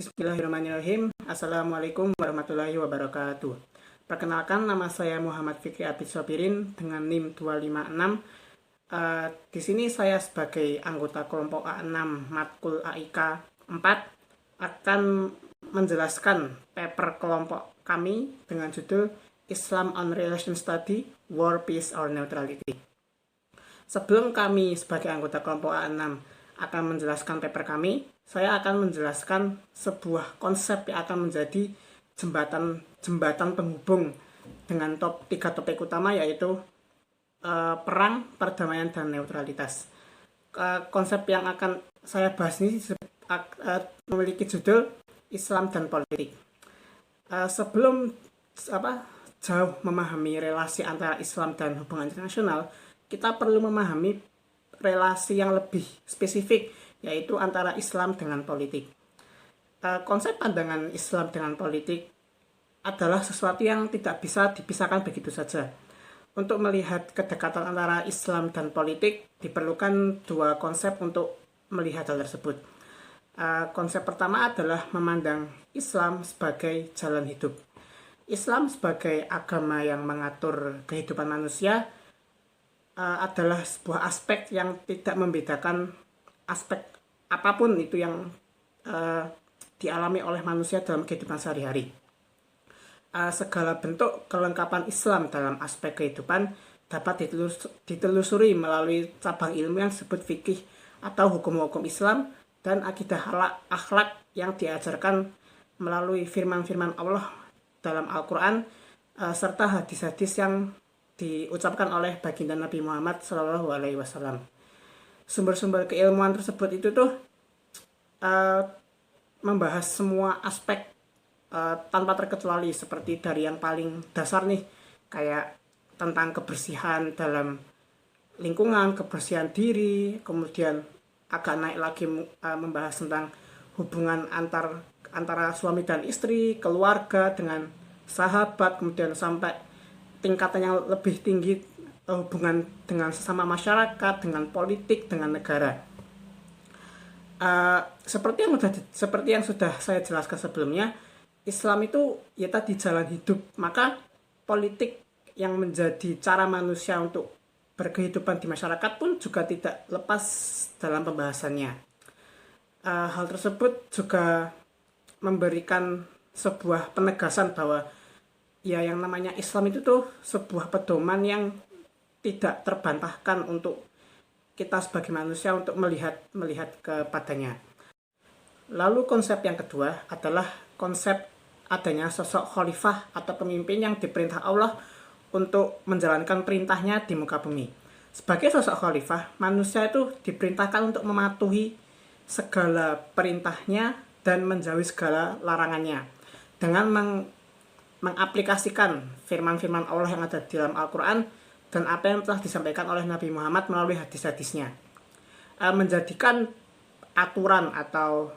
Bismillahirrahmanirrahim. Assalamualaikum warahmatullahi wabarakatuh. Perkenalkan, nama saya Muhammad Fikri Abid Sobirin dengan NIM 256. Di sini saya sebagai anggota kelompok A6 Matkul AIK 4 akan menjelaskan paper kelompok kami dengan judul Islam on Relation Study, War, Peace, or Neutrality. Sebelum kami sebagai anggota kelompok A6 akan menjelaskan paper kami, saya akan menjelaskan sebuah konsep yang akan menjadi jembatan penghubung dengan tiga topik utama, yaitu perang, perdamaian, dan neutralitas. Konsep yang akan saya bahas ini memiliki judul Islam dan Politik. Sebelum jauh memahami relasi antara Islam dan hubungan internasional, kita perlu memahami relasi yang lebih spesifik, yaitu antara Islam dengan politik. Konsep pandangan Islam dengan politik adalah sesuatu yang tidak bisa dipisahkan begitu saja. Untuk melihat kedekatan antara Islam dan politik, diperlukan dua konsep untuk melihat hal tersebut. Konsep pertama adalah memandang Islam sebagai jalan hidup. Islam sebagai agama yang mengatur kehidupan manusia adalah sebuah aspek yang tidak membedakan aspek apapun itu yang dialami oleh manusia dalam kehidupan sehari-hari. Segala bentuk kelengkapan Islam dalam aspek kehidupan dapat ditelusuri melalui cabang ilmu yang disebut fikih atau hukum-hukum Islam dan akidah akhlak yang diajarkan melalui firman-firman Allah dalam Al-Quran serta hadis-hadis yang diucapkan oleh baginda Nabi Muhammad SAW. Sumber-sumber keilmuan tersebut itu membahas semua aspek tanpa terkecuali, seperti dari yang paling dasar nih, kayak tentang kebersihan dalam lingkungan, kebersihan diri, kemudian agak naik lagi membahas tentang hubungan antara suami dan istri, keluarga dengan sahabat, kemudian sampai tingkatan yang lebih tinggi, hubungan dengan sesama masyarakat, dengan politik, dengan negara. Seperti yang sudah saya jelaskan sebelumnya, Islam itu ya tadi jalan hidup, maka politik yang menjadi cara manusia untuk berkehidupan di masyarakat pun juga tidak lepas dalam pembahasannya. Hal tersebut juga memberikan sebuah penegasan bahwa ya yang namanya Islam itu sebuah pedoman yang tidak terbantahkan untuk kita sebagai manusia untuk melihat kepadanya. Lalu konsep yang kedua adalah konsep adanya sosok khalifah atau pemimpin yang diperintah Allah untuk menjalankan perintahnya di muka bumi. Sebagai sosok khalifah, manusia itu diperintahkan untuk mematuhi segala perintahnya dan menjauhi segala larangannya dengan mengaplikasikan firman-firman Allah yang ada di dalam Al-Quran dan apa yang telah disampaikan oleh Nabi Muhammad melalui hadis-hadisnya. Menjadikan aturan atau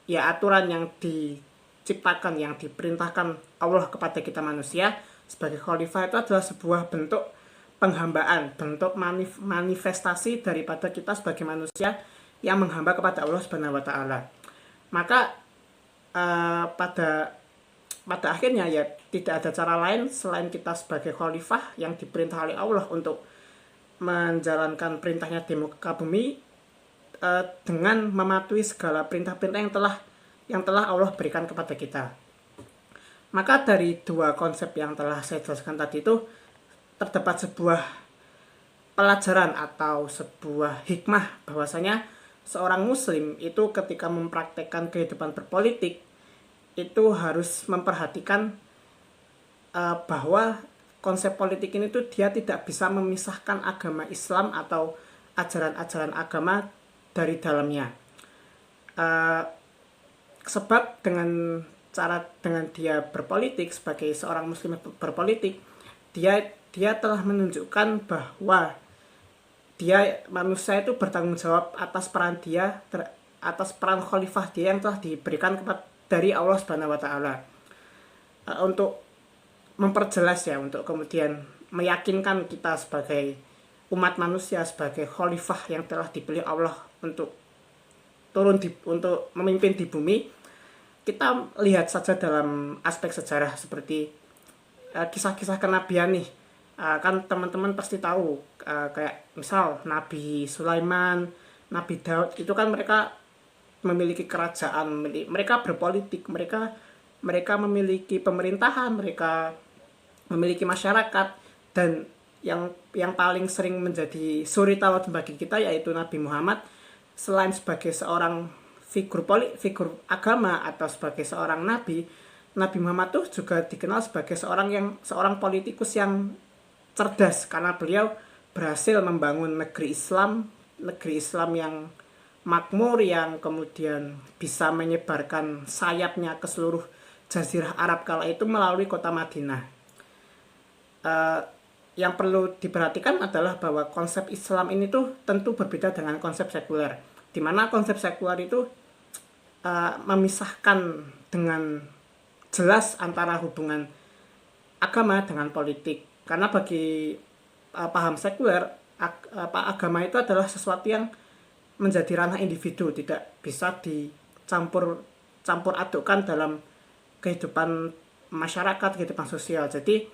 aturan yang diciptakan, yang diperintahkan Allah kepada kita manusia sebagai khalifah itu adalah sebuah bentuk penghambaan, bentuk manifestasi daripada kita sebagai manusia yang menghamba kepada Allah Subhanahu wa taala. Maka pada akhirnya ya tidak ada cara lain selain kita sebagai khalifah yang diperintah oleh Allah untuk menjalankan perintahnya di muka bumi dengan mematuhi segala perintah-perintah yang telah Allah berikan kepada kita. Maka dari dua konsep yang telah saya jelaskan tadi itu terdapat sebuah pelajaran atau sebuah hikmah bahwasanya seorang muslim itu ketika mempraktekkan kehidupan berpolitik itu harus memperhatikan bahwa konsep politik ini dia tidak bisa memisahkan agama Islam atau ajaran-ajaran agama dari dalamnya. Sebab dengan dia berpolitik sebagai seorang muslim berpolitik, dia telah menunjukkan bahwa manusia itu bertanggung jawab atas peran khalifah dia yang telah diberikan dari Allah Subhanahu wa taala. Untuk memperjelas untuk kemudian meyakinkan kita sebagai umat manusia, sebagai khalifah yang telah dipilih Allah untuk untuk memimpin di bumi, kita lihat saja dalam aspek sejarah seperti kisah-kisah kenabian nih. Kan teman-teman pasti tahu kayak misal Nabi Sulaiman, Nabi Daud itu kan mereka memiliki kerajaan, mereka berpolitik, mereka memiliki pemerintahan, mereka memiliki masyarakat, dan yang paling sering menjadi suri tauladan bagi kita yaitu Nabi Muhammad. Selain sebagai seorang figur agama atau sebagai seorang nabi, Nabi Muhammad tuh juga dikenal sebagai seorang politikus yang cerdas karena beliau berhasil membangun negeri Islam yang makmur, yang kemudian bisa menyebarkan sayapnya ke seluruh jazirah Arab kala itu melalui kota Madinah. Yang perlu diperhatikan adalah bahwa konsep Islam ini tuh tentu berbeda dengan konsep sekuler, di mana konsep sekuler itu memisahkan dengan jelas antara hubungan agama dengan politik. Karena bagi paham sekuler, agama itu adalah sesuatu yang menjadi ranah individu, tidak bisa dicampur adukkan dalam kehidupan masyarakat, kehidupan sosial. Jadi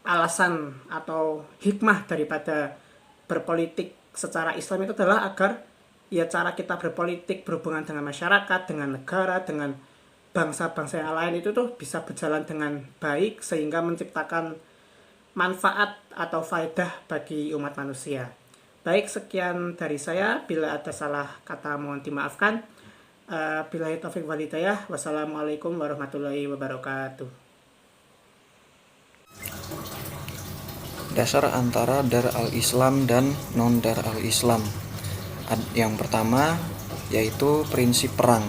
alasan atau hikmah daripada berpolitik secara Islam itu adalah agar ya cara kita berpolitik, berhubungan dengan masyarakat, dengan negara, dengan bangsa-bangsa yang lain itu tuh bisa berjalan dengan baik sehingga menciptakan manfaat atau faedah bagi umat manusia. Baik, sekian dari saya. Bila ada salah kata mohon dimaafkan. Billahi taufiq wal hidayah. Wassalamualaikum warahmatullahi wabarakatuh. Dasar antara Dar al-Islam dan non-Dar al-Islam. Yang pertama yaitu prinsip perang.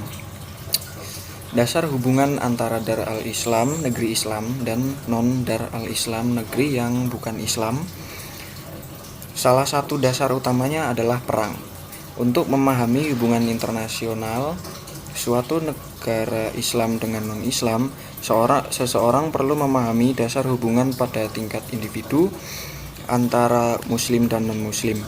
Dasar hubungan antara Dar al-Islam, negeri Islam, dan non-Dar al-Islam, negeri yang bukan Islam. Salah satu dasar utamanya adalah perang. Untuk memahami hubungan internasional suatu negara Islam dengan non-Islam, seseorang perlu memahami dasar hubungan pada tingkat individu antara Muslim dan non-Muslim.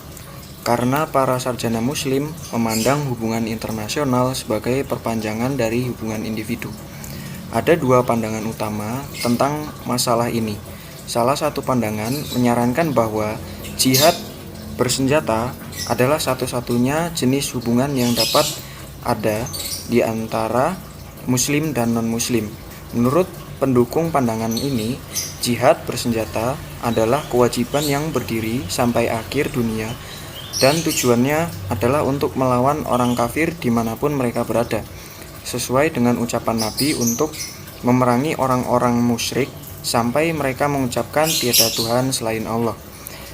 Karena para sarjana Muslim memandang hubungan internasional sebagai perpanjangan dari hubungan individu. Ada dua pandangan utama tentang masalah ini. Salah satu pandangan menyarankan bahwa jihad bersenjata adalah satu-satunya jenis hubungan yang dapat ada di antara Muslim dan non-Muslim. Menurut pendukung pandangan ini, jihad bersenjata adalah kewajiban yang berdiri sampai akhir dunia, dan tujuannya adalah untuk melawan orang kafir dimanapun mereka berada, sesuai dengan ucapan Nabi untuk memerangi orang-orang musyrik sampai mereka mengucapkan tiada Tuhan selain Allah.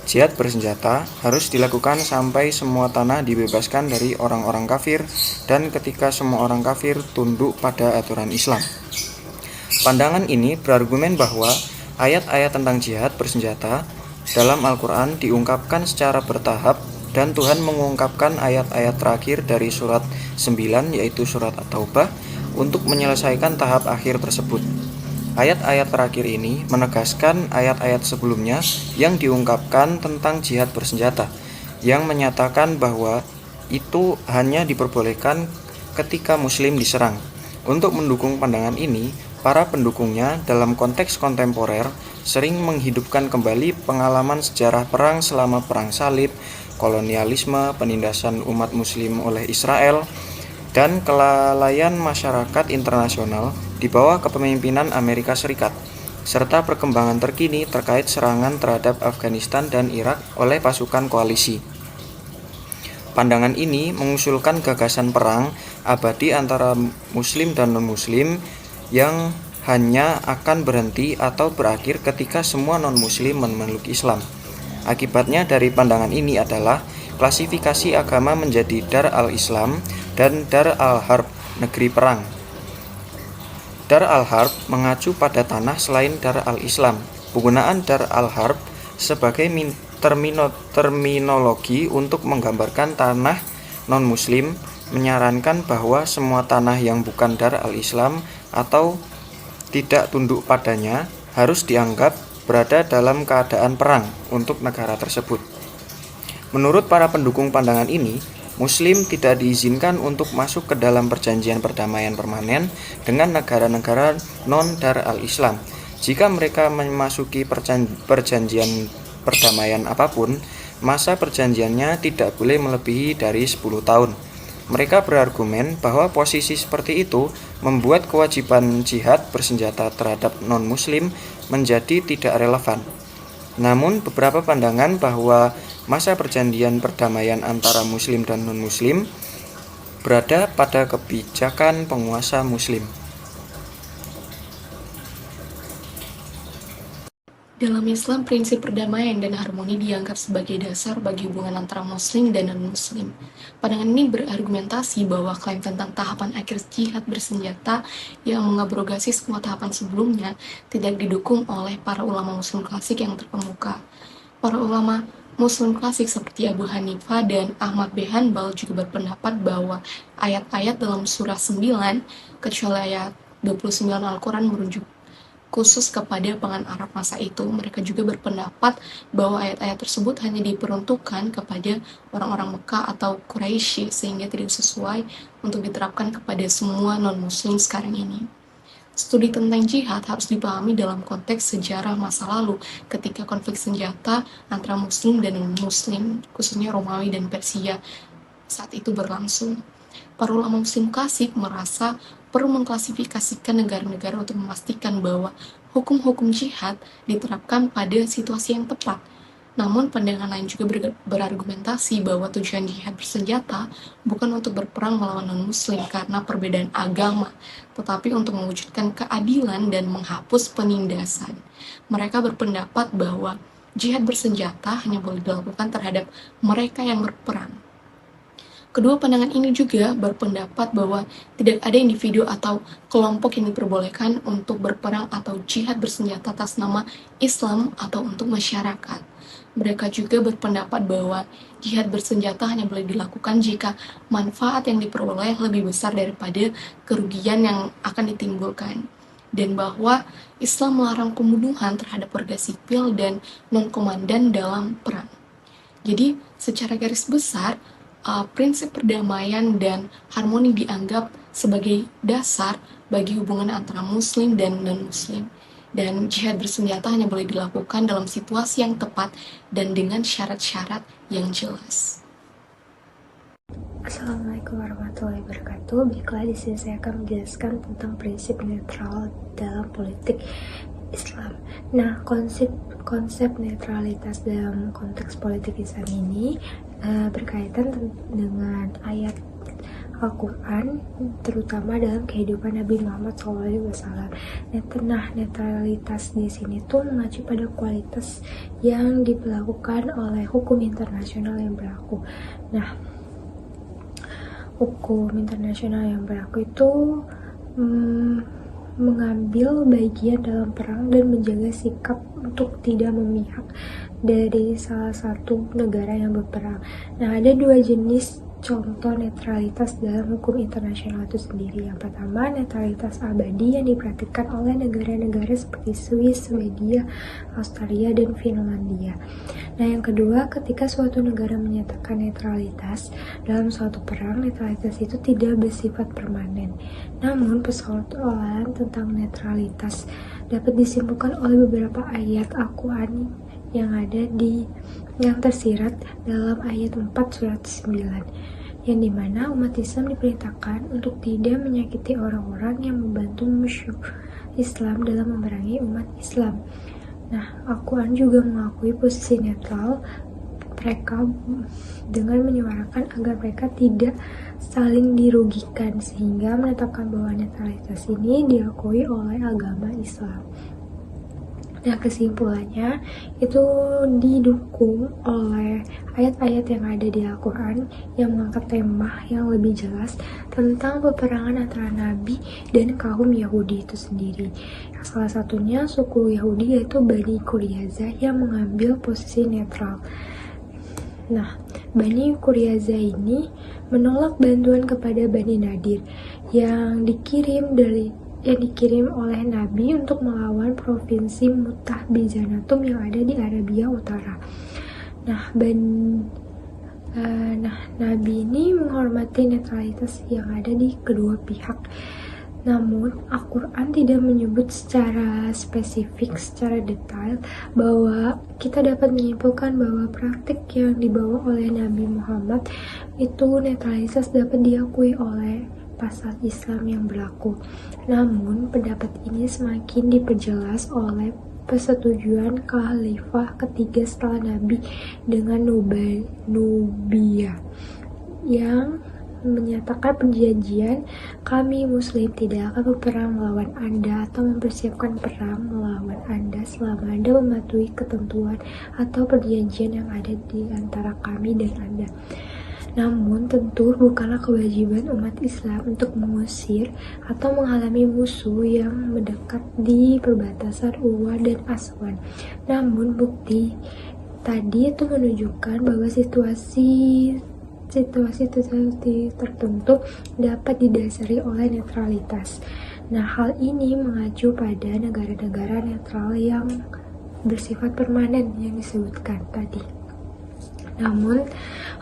Jihad bersenjata harus dilakukan sampai semua tanah dibebaskan dari orang-orang kafir dan ketika semua orang kafir tunduk pada aturan Islam. Pandangan ini berargumen bahwa ayat-ayat tentang jihad bersenjata dalam Al-Quran diungkapkan secara bertahap dan Tuhan mengungkapkan ayat-ayat terakhir dari surat 9 yaitu surat At-Taubah untuk menyelesaikan tahap akhir tersebut. Ayat-ayat terakhir ini menegaskan ayat-ayat sebelumnya yang diungkapkan tentang jihad bersenjata, yang menyatakan bahwa itu hanya diperbolehkan ketika Muslim diserang. Untuk mendukung pandangan ini, para pendukungnya dalam konteks kontemporer sering menghidupkan kembali pengalaman sejarah perang selama Perang Salib, kolonialisme, penindasan umat Muslim oleh Israel, dan kelalaian masyarakat internasional di bawah kepemimpinan Amerika Serikat, serta perkembangan terkini terkait serangan terhadap Afghanistan dan Irak oleh pasukan koalisi. Pandangan ini mengusulkan gagasan perang abadi antara Muslim dan non-Muslim yang hanya akan berhenti atau berakhir ketika semua non-Muslim memeluk Islam. Akibatnya dari pandangan ini adalah klasifikasi agama menjadi Dar al-Islam dan Dar al-Harb, negeri perang. Dar al-Harb mengacu pada tanah selain Dar al-Islam. Penggunaan Dar al-Harb sebagai terminologi untuk menggambarkan tanah non-Muslim menyarankan bahwa semua tanah yang bukan Dar al-Islam atau tidak tunduk padanya harus dianggap berada dalam keadaan perang untuk negara tersebut. Menurut para pendukung pandangan ini, Muslim tidak diizinkan untuk masuk ke dalam perjanjian perdamaian permanen dengan negara-negara non-Dar al-Islam. Jika mereka memasuki perjanjian perdamaian apapun, masa perjanjiannya tidak boleh melebihi dari 10 tahun. Mereka berargumen bahwa posisi seperti itu membuat kewajiban jihad bersenjata terhadap non-Muslim menjadi tidak relevan. Namun, beberapa pandangan bahwa masa perjanjian perdamaian antara Muslim dan non-Muslim berada pada kebijakan penguasa Muslim. Dalam Islam, prinsip perdamaian dan harmoni dianggap sebagai dasar bagi hubungan antara Muslim dan non-Muslim. Pandangan ini berargumentasi bahwa klaim tentang tahapan akhir jihad bersenjata yang mengabrogasi semua tahapan sebelumnya tidak didukung oleh para ulama Muslim klasik yang terkemuka. Para ulama Muslim klasik seperti Abu Hanifah dan Ahmad bin Hanbal juga berpendapat bahwa ayat-ayat dalam surah 9, kecuali ayat 29 Al-Quran merujuk khusus kepada pangan Arab masa itu. Mereka juga berpendapat bahwa ayat-ayat tersebut hanya diperuntukkan kepada orang-orang Mekah atau Quraisy sehingga tidak sesuai untuk diterapkan kepada semua non-muslim sekarang ini. Studi tentang jihad harus dipahami dalam konteks sejarah masa lalu ketika konflik senjata antara muslim dan non-muslim, khususnya Romawi dan Persia, saat itu berlangsung. Para ulama muslim klasik merasa perlu mengklasifikasikan negara-negara untuk memastikan bahwa hukum-hukum jihad diterapkan pada situasi yang tepat. Namun pandangan lain juga berargumentasi bahwa tujuan jihad bersenjata bukan untuk berperang melawan non-muslim karena perbedaan agama, tetapi untuk mewujudkan keadilan dan menghapus penindasan. Mereka berpendapat bahwa jihad bersenjata hanya boleh dilakukan terhadap mereka yang berperang. Kedua pandangan ini juga berpendapat bahwa tidak ada individu atau kelompok yang diperbolehkan untuk berperang atau jihad bersenjata atas nama Islam atau untuk masyarakat. Mereka juga berpendapat bahwa jihad bersenjata hanya boleh dilakukan jika manfaat yang diperoleh lebih besar daripada kerugian yang akan ditimbulkan. Dan bahwa Islam melarang pembunuhan terhadap warga sipil dan non-komandan dalam perang. Jadi, secara garis besar, prinsip perdamaian dan harmoni dianggap sebagai dasar bagi hubungan antara muslim dan non-muslim. Dan jihad bersenjata hanya boleh dilakukan dalam situasi yang tepat dan dengan syarat-syarat yang jelas. Assalamualaikum warahmatullahi wabarakatuh. Baiklah, di sini saya akan menjelaskan tentang prinsip netral dalam politik Islam. Nah, konsep netralitas dalam konteks politik Islam ini berkaitan dengan ayat Al-Quran, terutama dalam kehidupan Nabi Muhammad SAW. Nah, netralitas di sini tuh mengacu pada kualitas yang diberlakukan oleh hukum internasional yang berlaku. Nah, hukum internasional yang berlaku itu mengambil bagian dalam perang dan menjaga sikap untuk tidak memihak dari salah satu negara yang berperang. Nah, ada dua jenis contoh netralitas dalam hukum internasional itu sendiri. Yang pertama, netralitas abadi yang diperhatikan oleh negara-negara seperti Swiss, Swedia, Australia, dan Finlandia. Nah, yang kedua, ketika suatu negara menyatakan netralitas dalam suatu perang, netralitas itu tidak bersifat permanen. Namun, persoalan tentang netralitas dapat disimpulkan oleh beberapa ayat Al-Quran yang tersirat dalam ayat 4 surat 9, yang dimana umat Islam diperintahkan untuk tidak menyakiti orang-orang yang membantu musuh Islam dalam memerangi umat Islam. Nah, Al-Quran juga mengakui posisi netral mereka dengan menyuarakan agar mereka tidak saling dirugikan, sehingga menetapkan bahwa netralitas ini diakui oleh agama Islam. Nah, kesimpulannya itu didukung oleh ayat-ayat yang ada di Al-Quran yang mengangkat tema yang lebih jelas tentang peperangan antara Nabi dan kaum Yahudi itu sendiri. Yang salah satunya suku Yahudi yaitu Bani Quraiza yang mengambil posisi netral. Nah, Bani Quraiza ini menolak bantuan kepada Bani Nadir yang dikirim oleh Nabi untuk melawan provinsi Muttah Bizantum yang ada di Arabia Utara. Nah, Nah, Nabi ini menghormati netralitas yang ada di kedua pihak. Namun, Al-Quran tidak menyebut secara spesifik, secara detail, bahwa kita dapat menyimpulkan bahwa praktik yang dibawa oleh Nabi Muhammad itu netralitas dapat diakui oleh pasal Islam yang berlaku. Namun, pendapat ini semakin diperjelas oleh persetujuan Khalifah ketiga setelah Nabi dengan Nubia yang menyatakan perjanjian, kami muslim tidak akan berperang melawan Anda atau mempersiapkan perang melawan Anda selama Anda mematuhi ketentuan atau perjanjian yang ada di antara kami dan Anda. Namun tentu bukanlah kewajiban umat Islam untuk mengusir atau menghalangi musuh yang mendekat di perbatasan Urwa dan Aswan. Namun bukti tadi itu menunjukkan bahwa situasi tertentu dapat didasari oleh netralitas. Nah, hal ini mengacu pada negara-negara netral yang bersifat permanen yang disebutkan tadi. Namun,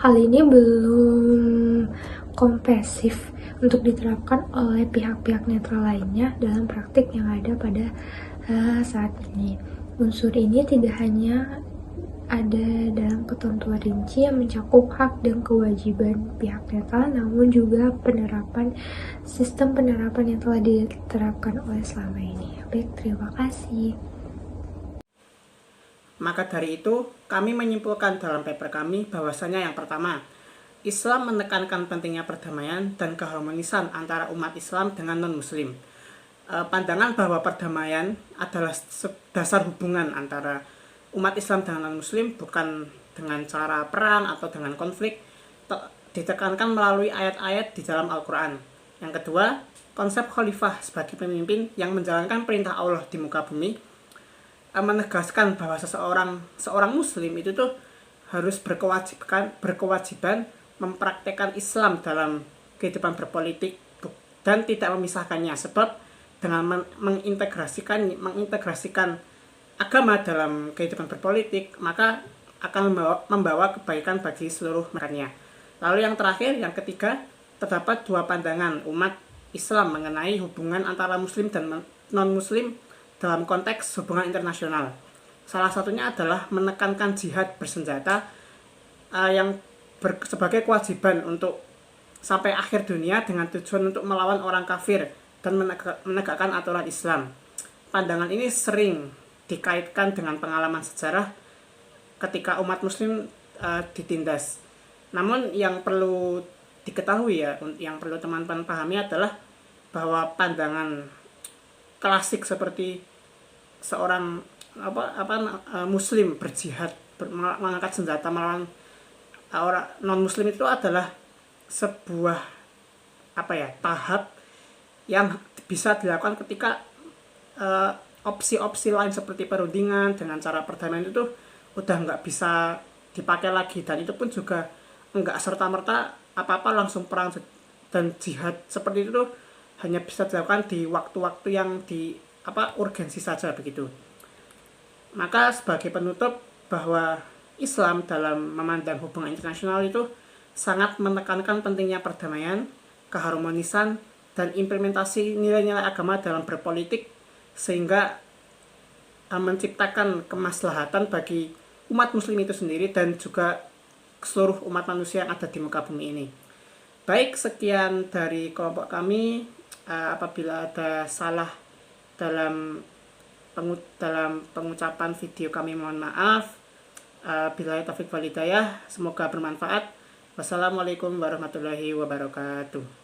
hal ini belum komprehensif untuk diterapkan oleh pihak-pihak netral lainnya dalam praktik yang ada pada saat ini. Unsur ini tidak hanya ada dalam ketentuan rinci yang mencakup hak dan kewajiban pihak netral, namun juga sistem penerapan yang telah diterapkan oleh selama ini. Baik, terima kasih. Maka dari itu, kami menyimpulkan dalam paper kami bahwasanya yang pertama, Islam menekankan pentingnya perdamaian dan keharmonisan antara umat Islam dengan non-Muslim. Pandangan bahwa perdamaian adalah dasar hubungan antara umat Islam dengan non-Muslim, bukan dengan cara perang atau dengan konflik, ditekankan melalui ayat-ayat di dalam Al-Quran. Yang kedua, konsep khalifah sebagai pemimpin yang menjalankan perintah Allah di muka bumi, menegaskan bahwa seorang muslim itu tuh harus berkewajiban mempraktekkan Islam dalam kehidupan berpolitik dan tidak memisahkannya, sebab dengan mengintegrasikan agama dalam kehidupan berpolitik maka akan membawa kebaikan bagi seluruh masyarakatnya. Lalu yang terakhir, yang ketiga, terdapat dua pandangan umat Islam mengenai hubungan antara muslim dan non-muslim dalam konteks hubungan internasional. Salah satunya adalah menekankan jihad bersenjata yang sebagai kewajiban untuk sampai akhir dunia dengan tujuan untuk melawan orang kafir dan menegakkan aturan Islam. Pandangan ini sering dikaitkan dengan pengalaman sejarah ketika umat muslim ditindas. Namun yang perlu diketahui yang perlu teman-teman pahami adalah bahwa pandangan klasik seperti seorang muslim berjihad, mengangkat senjata melawan orang non-muslim itu adalah sebuah tahap yang bisa dilakukan ketika opsi-opsi lain seperti perundingan dengan cara perdamaian itu udah nggak bisa dipakai lagi, dan itu pun juga nggak serta-merta apa-apa langsung perang dan jihad seperti itu hanya bisa dilakukan di waktu-waktu yang urgensi saja begitu. Maka sebagai penutup, bahwa Islam dalam memandang hubungan internasional itu sangat menekankan pentingnya perdamaian, keharmonisan, dan implementasi nilai-nilai agama dalam berpolitik sehingga menciptakan kemaslahatan bagi umat muslim itu sendiri dan juga seluruh umat manusia yang ada di muka bumi ini. Baik, sekian dari kelompok kami. Apabila ada salah dalam pengucapan video kami, mohon maaf. Billahi taufiq wal hidayah, semoga bermanfaat. Wassalamualaikum warahmatullahi wabarakatuh.